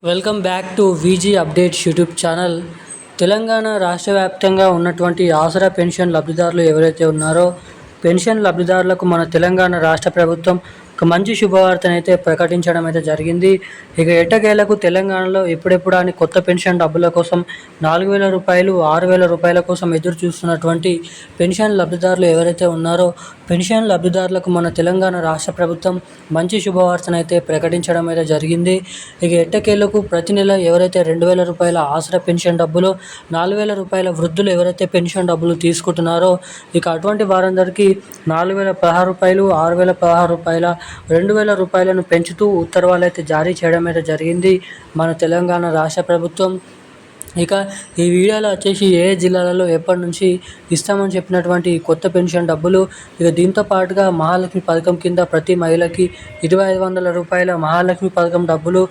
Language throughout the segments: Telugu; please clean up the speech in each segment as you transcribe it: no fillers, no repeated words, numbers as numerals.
Welcome back to VG updates YouTube channel. Telangana రాష్ట్ర వ్యాప్తంగా ఉన్నటువంటి ఆసరా పెన్షన్ లబ్ధిదారులు ఎవరైతే ఉన్నారో పెన్షన్ లబ్ధిదారులకు మన తెలంగాణ రాష్ట్ర ప్రభుత్వం ఒక మంచి శుభవార్తనైతే ప్రకటించడం అయితే జరిగింది. ఇక ఎట్టకేలకు తెలంగాణలో ఎప్పుడెప్పుడు అని కొత్త పెన్షన్ డబ్బుల కోసం 4,000 రూపాయలు 6,000 రూపాయల కోసం ఎదురు చూస్తున్నటువంటి పెన్షన్ లబ్ధిదారులు ఎవరైతే ఉన్నారో పెన్షన్ లబ్ధిదారులకు మన తెలంగాణ రాష్ట్ర ప్రభుత్వం మంచి శుభవార్తనైతే ప్రకటించడం అయితే జరిగింది. ఇక ఎట్టకేలకు ప్రతి నెల ఎవరైతే 2,000 రూపాయల ఆసరా పెన్షన్ డబ్బులు 4,000 రూపాయల వృద్ధులు ఎవరైతే పెన్షన్ డబ్బులు తీసుకుంటున్నారో ఇక అటువంటి వారందరికీ 4,016 రూపాయలు 6,016 రూపాయల 2,000 రూపాయలను పెంచుతూ ఉత్తర్వులు అయితే జారీ చేయడం అయితే జరిగింది మన తెలంగాణ రాష్ట్ర ప్రభుత్వం. ఇక ఈ వీడియోలో వచ్చేసి ఏ జిల్లాలలో ఎప్పటి నుంచి ఇస్తామని చెప్పినటువంటి కొత్త పెన్షన్ డబ్బులు, ఇక దీంతో పాటుగా మహాలక్ష్మి పథకం కింద ప్రతి మహిళకి 2,500 రూపాయల మహాలక్ష్మి పథకం డబ్బులు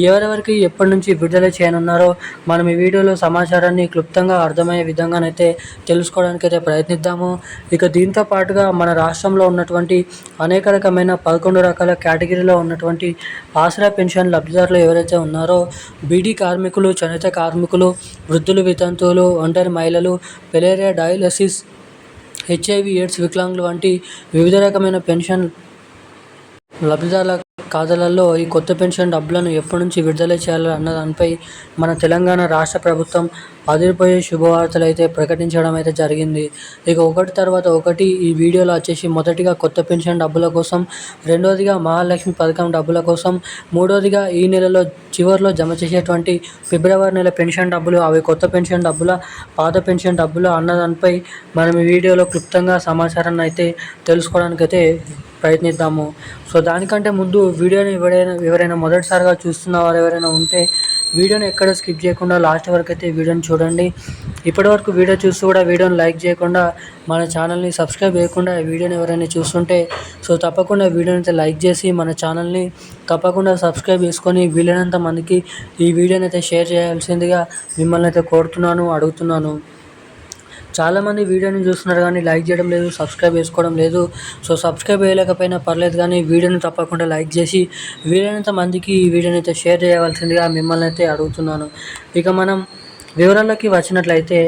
ఎవరెవరికి ఎప్పటి నుంచి విడుదల చేయనున్నారో మనం ఈ వీడియోలో సమాచారాన్ని క్లుప్తంగా అర్థమయ్యే విధంగానైతే తెలుసుకోవడానికి అయితే ప్రయత్నిద్దాము. ఇక దీంతో పాటుగా మన రాష్ట్రంలో ఉన్నటువంటి అనేక రకమైన 11 రకాల కేటగిరీలో ఉన్నటువంటి ఆసరా పెన్షన్ లబ్ధిదారులు ఎవరైతే ఉన్నారో బీడీ కార్మికులు, చేనేత కార్మికులు, వృద్ధులు, వితంతువులు, ఒంటరి మహిళలు, పెలేరియా, డయాలసిస్, హెచ్ఐవి ఎయిడ్స్ వికలాంగులు వంటి వివిధ రకమైన పెన్షన్ లబ్ధిదారుల ఖాతాలలో ఈ కొత్త పెన్షన్ డబ్బులను ఎప్పటి నుంచి విడుదల చేయాలి అన్న దానిపై మన తెలంగాణ రాష్ట్ర ప్రభుత్వం అదిరిపోయే శుభవార్తలు అయితే ప్రకటించడం అయితే జరిగింది. ఇక ఒకటి తర్వాత ఒకటి ఈ వీడియోలో వచ్చేసి మొదటిగా కొత్త పెన్షన్ డబ్బుల కోసం, రెండోదిగా మహాలక్ష్మి పథకం డబ్బుల కోసం, మూడోదిగా ఈ నెలలో చివరిలో జమ చేసేటువంటి ఫిబ్రవరి నెల పెన్షన్ డబ్బులు, అవి కొత్త పెన్షన్ డబ్బుల పాత పెన్షన్ డబ్బులు అన్నదానిపై మనం ఈ వీడియోలో క్లుప్తంగా సమాచారాన్ని అయితే తెలుసుకోవడానికి అయితే ప్రయత్నిద్దాము. సో దానికంటే ముందు వీడియోని ఎవరైనా మొదటిసారిగా చూస్తున్న వారు ఎవరైనా ఉంటే వీడియోని ఎక్కడ స్కిప్ చేయకుండా లాస్ట్ వరకు అయితే వీడియోని చూడండి. ఇప్పటివరకు వీడియో చూస్తూ కూడా వీడియోని లైక్ చేయకుండా మన ఛానల్ని సబ్స్క్రైబ్ చేయకుండా వీడియోని ఎవరైనా చూస్తుంటే సో తప్పకుండా వీడియోని అయితే లైక్ చేసి మన ఛానల్ని తప్పకుండా సబ్స్క్రైబ్ చేసుకొని వీలైనంత మందికి ఈ వీడియోని అయితే షేర్ చేయాల్సిందిగా మిమ్మల్ని అయితే కోరుతున్నాను, అడుగుతున్నాను. చాలామంది వీడియోని చూస్తున్నారు కానీ లైక్ చేయడం లేదు, సబ్స్క్రైబ్ చేసుకోవడం లేదు. సో సబ్స్క్రైబ్ చేయలేకపోయినా పర్లేదు కానీ వీడియోని తప్పకుండా లైక్ చేసి వీలైనంత మందికి ఈ వీడియోని అయితే షేర్ చేయవలసిందిగా మిమ్మల్ని అయితే అడుగుతున్నాను. ఇక మనం వివరాల్లోకి వచ్చినట్లయితే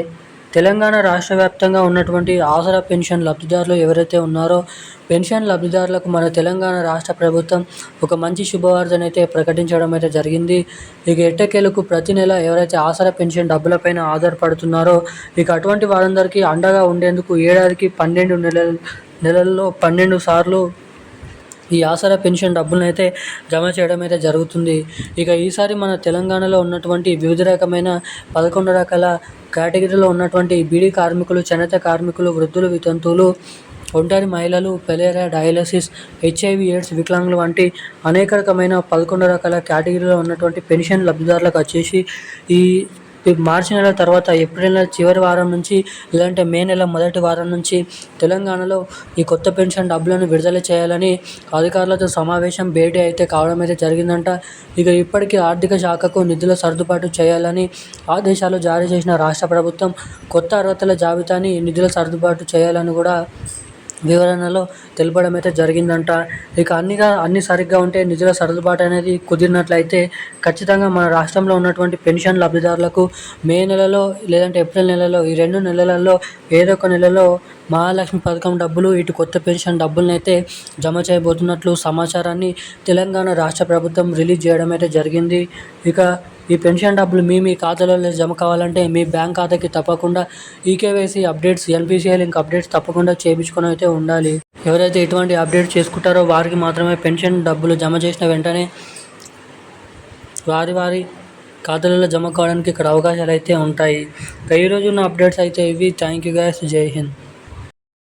తెలంగాణ రాష్ట్ర వ్యాప్తంగా ఉన్నటువంటి ఆసరా పెన్షన్ లబ్ధిదారులు ఎవరైతే ఉన్నారో పెన్షన్ లబ్ధిదారులకు మన తెలంగాణ రాష్ట్ర ప్రభుత్వం ఒక మంచి శుభవార్తనైతే ప్రకటించడం అయితే జరిగింది. ఇక ఎట్టకేలకు ప్రతి నెల ఎవరైతే ఆసరా పెన్షన్ డబ్బులపైన ఆధారపడుతున్నారో ఇక అటువంటి వారందరికీ అండగా ఉండేందుకు ఏడాదికి 12 నెలల్లో 12 సార్లు ఈ ఆసరా పెన్షన్ డబ్బులను అయితే జమ చేయడం అయితే జరుగుతుంది. ఇక ఈసారి మన తెలంగాణలో ఉన్నటువంటి వివిధ రకమైన 11 రకాల కేటగిరీలో ఉన్నటువంటి బీడీ కార్మికులు, చేనేత కార్మికులు, వృద్ధులు, వితంతువులు, ఒంటరి మహిళలు, పెలేరియా, డయాలసిస్, హెచ్ఐవి ఎయిడ్స్ వికలాంగులు వంటి అనేక రకమైన 11 రకాల కేటగిరీలో ఉన్నటువంటి పెన్షన్ లబ్ధిదారులకు వచ్చేసి ఈ మార్చి నెల తర్వాత ఏప్రిల్ నెల చివరి వారం నుంచి లేదంటే మే నెల మొదటి వారం నుంచి తెలంగాణలో ఈ కొత్త పెన్షన్ డబ్బులను విడుదల చేయాలని అధికారులతో సమావేశం భేటీ అయితే కావడం అయితే జరిగిందంట. ఇక ఇప్పటికీ ఆర్థిక శాఖకు నిధుల సర్దుబాటు చేయాలని ఆదేశాలు జారీ చేసిన రాష్ట్ర ప్రభుత్వం కొత్త అర్హతల జాబితాని నిధుల సర్దుబాటు చేయాలని కూడా వివరణలో తెలపడం అయితే జరిగిందంట. ఇక అన్ని సరిగ్గా ఉంటే నిధుల సర్దుబాటు అనేది కుదిరినట్లయితే ఖచ్చితంగా మన రాష్ట్రంలో ఉన్నటువంటి పెన్షన్ లబ్ధిదారులకు మే నెలలో లేదంటే ఏప్రిల్ నెలలో ఈ 2 నెలలలో ఏదో ఒక నెలలో మహాలక్ష్మి పథకం డబ్బులు, ఇటు కొత్త పెన్షన్ డబ్బులను అయితే జమ చేయబోతున్నట్లు సమాచారాన్ని తెలంగాణ రాష్ట్ర ప్రభుత్వం రిలీజ్ చేయడం అయితే జరిగింది. ఇక ఈ పెన్షన్ డబ్బులు మీ ఖాతాలో జమ కావాలంటే మీ బ్యాంక్ ఖాతాకి తప్పకుండా eKYC updates, NPCI link updates తప్పకుండా చేయించుకొని అయితే ఉండాలి. ఎవరైతే ఇటువంటి అప్డేట్స్ చేసుకుంటారో వారికి మాత్రమే పెన్షన్ డబ్బులు జమ చేసిన వెంటనే వారి ఖాతాలలో జమ కావడానికి ఇక్కడ అవకాశాలు అయితే ఉంటాయి. ఈరోజు ఉన్న అప్డేట్స్ అయితే ఇవి. Thank you guys. జై హింద్.